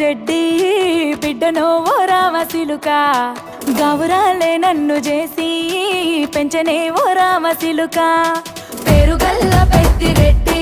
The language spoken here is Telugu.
రెడ్డి బిడ్డనో ఓ రామసిలుక గౌరాలే నన్ను చేసి పెంచనే ఓ రామసిలుక పేరుగల్ల పెద్దిరెడ్డి